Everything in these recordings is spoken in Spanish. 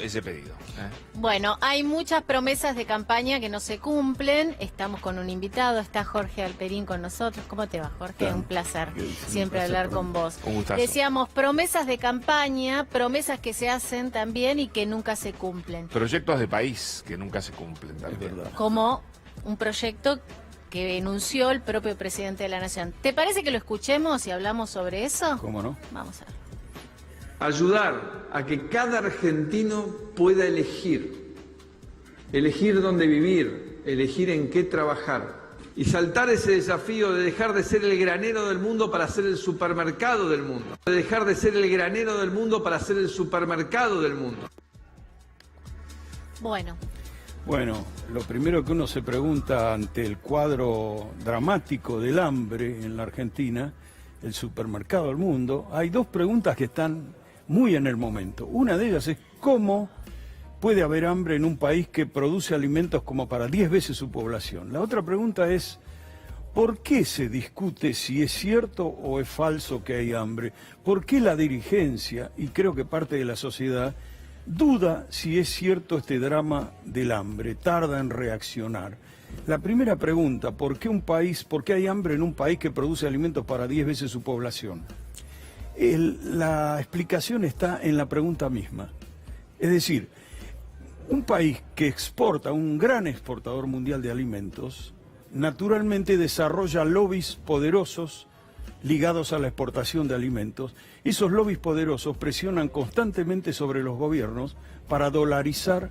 ese pedido. Bueno, hay muchas promesas de campaña que no se cumplen. Estamos con un invitado, está Jorge Alperín con nosotros. ¿Cómo te va, Jorge? Claro. Un placer siempre hablar con vos. Un gustazo. Decíamos promesas de campaña, promesas que se hacen también y que nunca se cumplen. Proyectos de país que nunca se cumplen también. verdad. Como un proyecto que enunció el propio presidente de la Nación. ¿Te parece que lo escuchemos y hablamos sobre eso? ¿Cómo no? Vamos a ver. Ayudar a que cada argentino pueda elegir dónde vivir, elegir en qué trabajar y saltar ese desafío de dejar de ser el granero del mundo para ser el supermercado del mundo, de dejar de ser el granero del mundo para ser el supermercado del mundo. Bueno, Bueno, lo primero que uno se pregunta ante el cuadro dramático del hambre en la Argentina, el supermercado del mundo, hay dos preguntas que están muy en el momento. Una de ellas es ¿cómo puede haber hambre en un país que produce alimentos como para 10 veces su población? La otra pregunta es ¿por qué se discute si es cierto o es falso que hay hambre? ¿Por qué la dirigencia, y creo que parte de la sociedad, duda si es cierto este drama del hambre, tarda en reaccionar? La primera pregunta, ¿por qué hay hambre en un país que produce alimentos para 10 veces su población? La explicación está en la pregunta misma. Es decir, un país que exporta, un gran exportador mundial de alimentos, naturalmente desarrolla lobbies poderosos ligados a la exportación de alimentos. Esos lobbies poderosos presionan constantemente sobre los gobiernos para dolarizar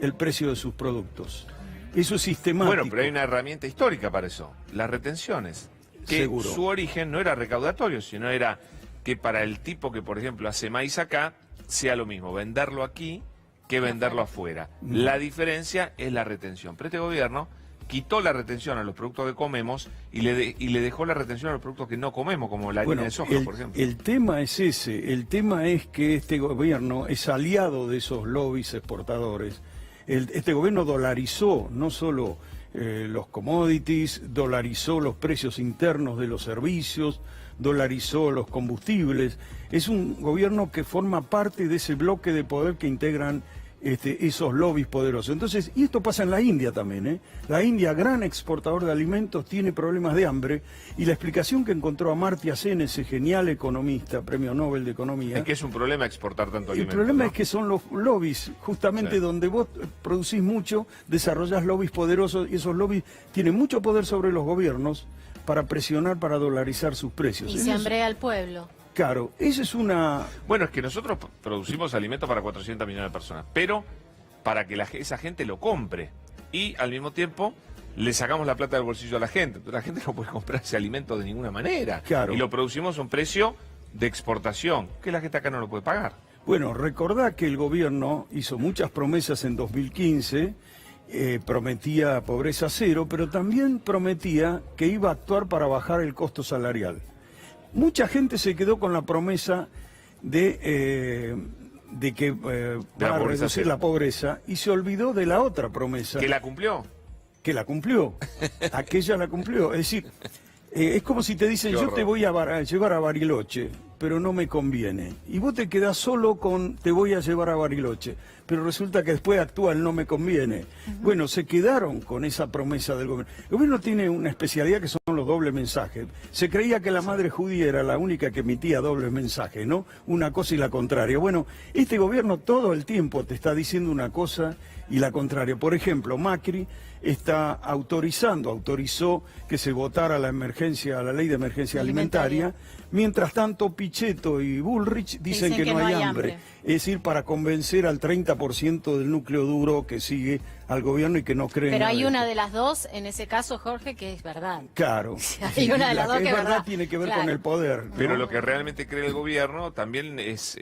el precio de sus productos. Eso es sistemático. Bueno, pero hay una herramienta histórica para eso, las retenciones. Que Seguro. Su origen no era recaudatorio, sino era que para el tipo que, por ejemplo, hace maíz acá, sea lo mismo venderlo aquí que venderlo afuera. La diferencia es la retención. Pero este gobierno quitó la retención a los productos que comemos y le dejó la retención a los productos que no comemos, como la harina de soja, por ejemplo. El tema es ese, el tema es que este gobierno es aliado de esos lobbies exportadores. Este gobierno dolarizó no solo los commodities, dolarizó los precios internos de los servicios, dolarizó los combustibles. Es un gobierno que forma parte de ese bloque de poder que integran esos lobbies poderosos. Entonces, y esto pasa en la India también, ¿eh? La India, gran exportador de alimentos, tiene problemas de hambre, y la explicación que encontró Amartya Sen, ese genial economista, premio Nobel de Economía... Es que es un problema exportar tanto alimento. El problema ¿no? es que son los lobbies, justamente Sí. donde vos producís mucho, desarrollás lobbies poderosos, y esos lobbies tienen mucho poder sobre los gobiernos para presionar, para dolarizar sus precios. y Eso se es- hambrea al pueblo. Claro, esa es una... Bueno, es que nosotros producimos alimentos para 400 millones de personas, pero para que esa gente lo compre. Y al mismo tiempo le sacamos la plata del bolsillo a la gente. Entonces, la gente no puede comprar ese alimento de ninguna manera. Claro. Y lo producimos a un precio de exportación, que la gente acá no lo puede pagar. Bueno, recordá que el gobierno hizo muchas promesas en 2015, prometía pobreza cero, pero también prometía que iba a actuar para bajar el costo salarial. Mucha gente se quedó con la promesa de que para pobreza reducir cero. la pobreza, y se olvidó de la otra promesa. ¿Que la cumplió? Que la cumplió. Aquella la cumplió. Es decir, es como si te dicen, Qué yo horror. te voy a llevar a Bariloche, pero no me conviene. Y vos te quedás solo con te voy a llevar a Bariloche, pero resulta que después actúa el no me conviene. Bueno, se quedaron con esa promesa del gobierno. El gobierno tiene una especialidad que son los dobles mensajes. Se creía que la madre judía era la única que emitía dobles mensajes, ¿no? Una cosa y la contraria. Bueno, este gobierno todo el tiempo te está diciendo una cosa y la contraria. Por ejemplo, Macri autorizó que se votara la ley de emergencia alimentaria. Mientras tanto, Pichetto y Bullrich dicen que no hay hambre. Es decir, para convencer al 30% del núcleo duro que sigue al gobierno y que no cree en Pero nada hay de una eso. de las dos, en ese caso, Jorge, que es verdad. Claro. Hay una de las La dos que que es es verdad. tiene que ver Claro. con el poder, ¿no? Pero lo que realmente cree el gobierno también es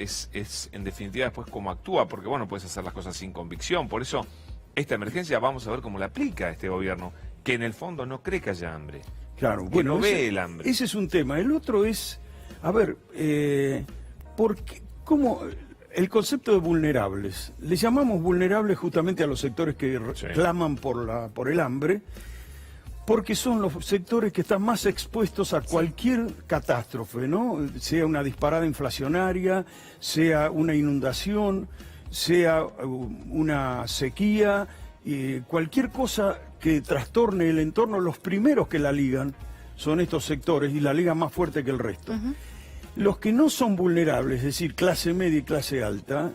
en definitiva, después cómo actúa, porque bueno, puedes hacer las cosas sin convicción. Por eso, esta emergencia vamos a ver cómo la aplica este gobierno, que en el fondo no cree que haya hambre. Claro, que bueno, no ve el hambre. Ese es un tema. El otro es, a ver, ¿cómo el concepto de vulnerables? Le llamamos vulnerables justamente a los sectores que Sí. claman por el hambre, porque son los sectores que están más expuestos a cualquier catástrofe, ¿no? Sea una disparada inflacionaria, sea una inundación. sea una sequía, cualquier cosa que trastorne el entorno, los primeros que la ligan son estos sectores y la ligan más fuerte que el resto. Los que no son vulnerables, es decir, clase media y clase alta,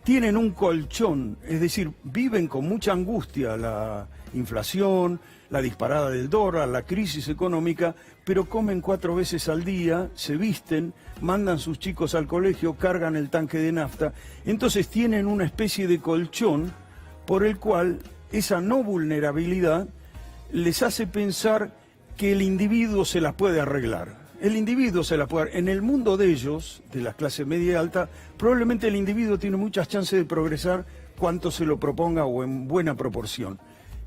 tienen un colchón, es decir, viven con mucha angustia la inflación, la disparada del dólar, la crisis económica, pero comen 4 veces al día, se visten, mandan sus chicos al colegio, cargan el tanque de nafta, entonces tienen una especie de colchón por el cual esa no vulnerabilidad les hace pensar que el individuo se las puede arreglar. El individuo se la puede... En el mundo de ellos, de la clase media y alta, probablemente el individuo tiene muchas chances de progresar cuanto se lo proponga o en buena proporción.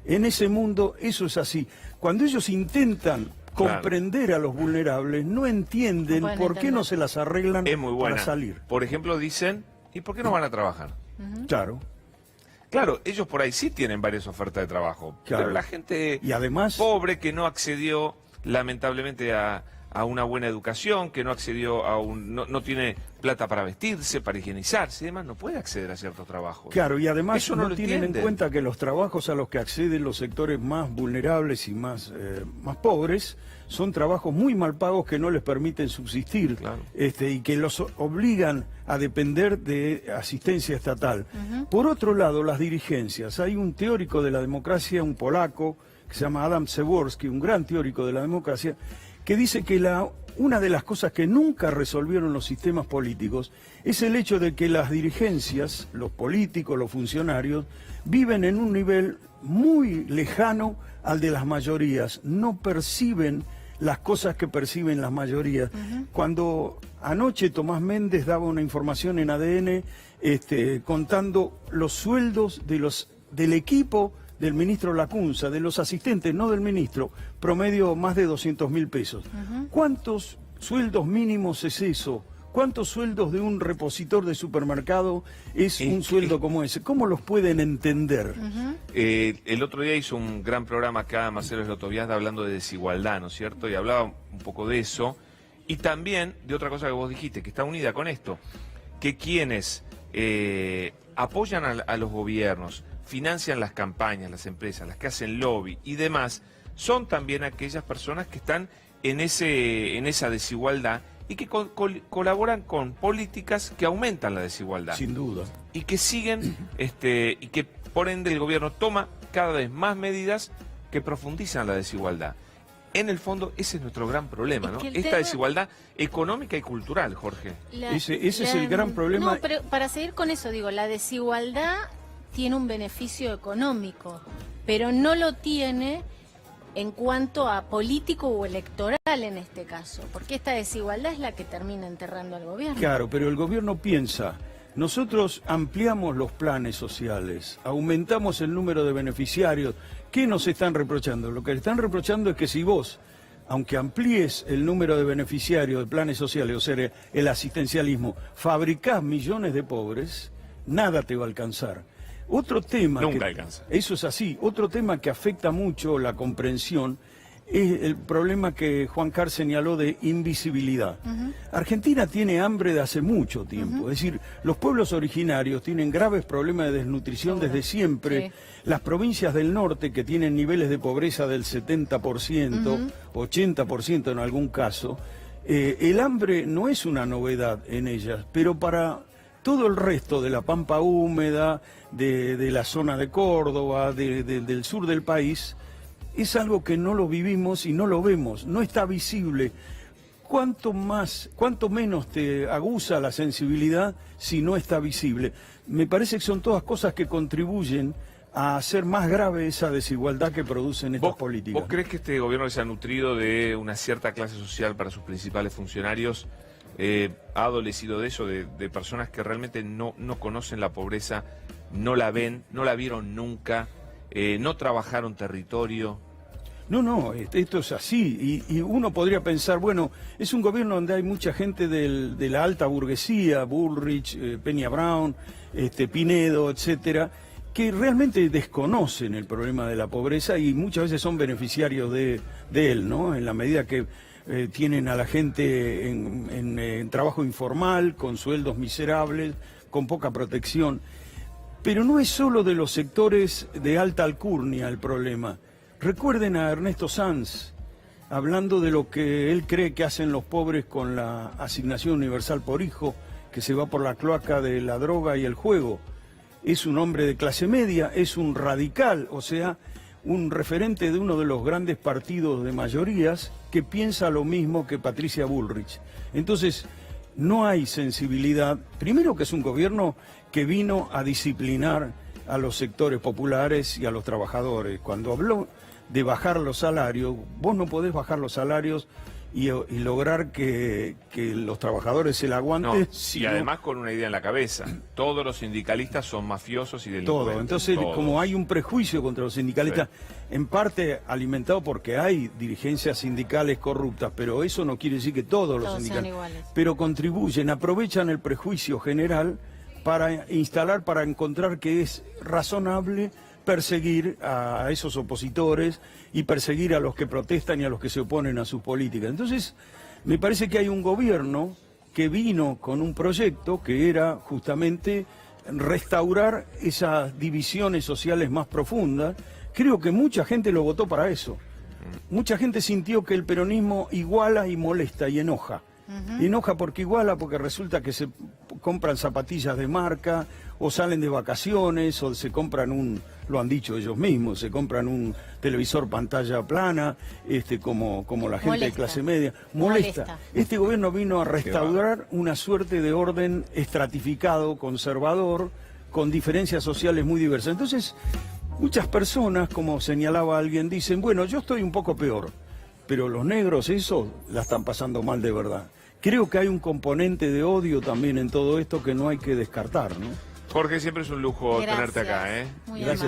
En ese mundo eso es así. Cuando ellos intentan comprender a los vulnerables, no entienden por qué no se las arreglan para salir. Por ejemplo, dicen, ¿y por qué no van a trabajar? Claro. Claro, ellos por ahí sí tienen varias ofertas de trabajo, pero la gente y además, pobre que no accedió lamentablemente a una buena educación, que no accedió a no tiene plata para vestirse, para higienizarse y demás, no puede acceder a ciertos trabajos. Claro, y además eso no tienen en cuenta que los trabajos a los que acceden los sectores más vulnerables y más pobres son trabajos muy mal pagos que no les permiten subsistir, y que los obligan a depender de asistencia estatal. Por otro lado, las dirigencias. Hay un teórico de la democracia, un polaco, que se llama Adam Przeworski, un gran teórico de la democracia, que dice que una de las cosas que nunca resolvieron los sistemas políticos es el hecho de que las dirigencias, los políticos, los funcionarios, viven en un nivel muy lejano al de las mayorías, no perciben las cosas que perciben las mayorías. Cuando anoche Tomás Méndez daba una información en ADN contando los sueldos del equipo del ministro Lacunza, de los asistentes, no del ministro, promedio más de 200.000 pesos. ¿Cuántos sueldos mínimos es eso? ¿Cuántos sueldos de un repositor de supermercado es un sueldo como ese? ¿Cómo los pueden entender? El otro día hizo un gran programa acá, Marcelo Slotoviazda, hablando de desigualdad, ¿no es cierto? Y hablaba un poco de eso. Y también de otra cosa que vos dijiste, que está unida con esto, que quienes apoyan a los gobiernos, financian las campañas, las empresas, las que hacen lobby y demás, son también aquellas personas que están en esa desigualdad y que colaboran con políticas que aumentan la desigualdad. Sin duda. Y que siguen, y que por ende el gobierno toma cada vez más medidas que profundizan la desigualdad. En el fondo, ese es nuestro gran problema, ¿no? Esta desigualdad económica y cultural, Jorge. Ese es el gran problema. No, pero para seguir con eso, digo, la desigualdad tiene un beneficio económico, pero no lo tiene en cuanto a político o electoral en este caso, porque esta desigualdad es la que termina enterrando al gobierno. Claro, pero el gobierno piensa, nosotros ampliamos los planes sociales, aumentamos el número de beneficiarios. ¿Qué nos están reprochando? Lo que le están reprochando es que si vos, aunque amplíes el número de beneficiarios de planes sociales, o sea, el asistencialismo, fabricás millones de pobres, nada te va a alcanzar. Otro tema... Nunca alcanza. Eso es así. Otro tema que afecta mucho la comprensión es el problema que Juan Carr señaló de invisibilidad. Argentina tiene hambre de hace mucho tiempo. Es decir, los pueblos originarios tienen graves problemas de desnutrición desde siempre. Las provincias del norte, que tienen niveles de pobreza del 70%, 80% en algún caso, el hambre no es una novedad en ellas, pero para todo el resto de la pampa húmeda, de la zona de Córdoba, del sur del país, es algo que no lo vivimos y no lo vemos, no está visible. Cuanto menos te aguza la sensibilidad si no está visible. Me parece que son todas cosas que contribuyen a hacer más grave esa desigualdad que producen estas políticas. ¿Vos crees que este gobierno que se ha nutrido de una cierta clase social para sus principales funcionarios ha adolecido de eso, de personas que realmente no conocen la pobreza, no la ven, no la vieron nunca, no trabajaron territorio? No, esto es así, y uno podría pensar, bueno, es un gobierno donde hay mucha gente de la alta burguesía, Bullrich, Peña Brown, Pinedo, etcétera, que realmente desconocen el problema de la pobreza y muchas veces son beneficiarios de él, ¿no? En la medida que tienen a la gente en trabajo informal, con sueldos miserables, con poca protección. Pero no es solo de los sectores de alta alcurnia el problema. Recuerden a Ernesto Sanz, hablando de lo que él cree que hacen los pobres con la asignación universal por hijo, que se va por la cloaca de la droga y el juego. Es un hombre de clase media, es un radical, o sea, un referente de uno de los grandes partidos de mayorías que piensa lo mismo que Patricia Bullrich. Entonces, no hay sensibilidad. Primero que es un gobierno que vino a disciplinar a los sectores populares y a los trabajadores. Cuando habló de bajar los salarios, vos no podés bajar los salarios y lograr que los trabajadores se la aguanten. Y además con una idea en la cabeza, todos los sindicalistas son mafiosos y delincuentes. Todo, entonces todos. Como hay un prejuicio contra los sindicalistas, en parte alimentado porque hay dirigencias sindicales corruptas, pero eso no quiere decir que todos los sindicalistas, pero contribuyen, aprovechan el prejuicio general para instalar, para encontrar que es razonable perseguir a esos opositores y perseguir a los que protestan y a los que se oponen a sus políticas. Entonces, me parece que hay un gobierno que vino con un proyecto que era justamente restaurar esas divisiones sociales más profundas. Creo que mucha gente lo votó para eso. Mucha gente sintió que el peronismo iguala y molesta y enoja. Enoja porque iguala, porque resulta que se compran zapatillas de marca, o salen de vacaciones, o se compran lo han dicho ellos mismos, se compran un televisor pantalla plana, como la gente de clase media. Molesta. Este gobierno vino a restaurar una suerte de orden estratificado, conservador, con diferencias sociales muy diversas. Entonces, muchas personas, como señalaba alguien, dicen, bueno, yo estoy un poco peor, pero los negros, eso, la están pasando mal de verdad. Creo que hay un componente de odio también en todo esto que no hay que descartar, ¿no? Jorge, siempre es un lujo tenerte acá, ¿eh? Muy Gracias.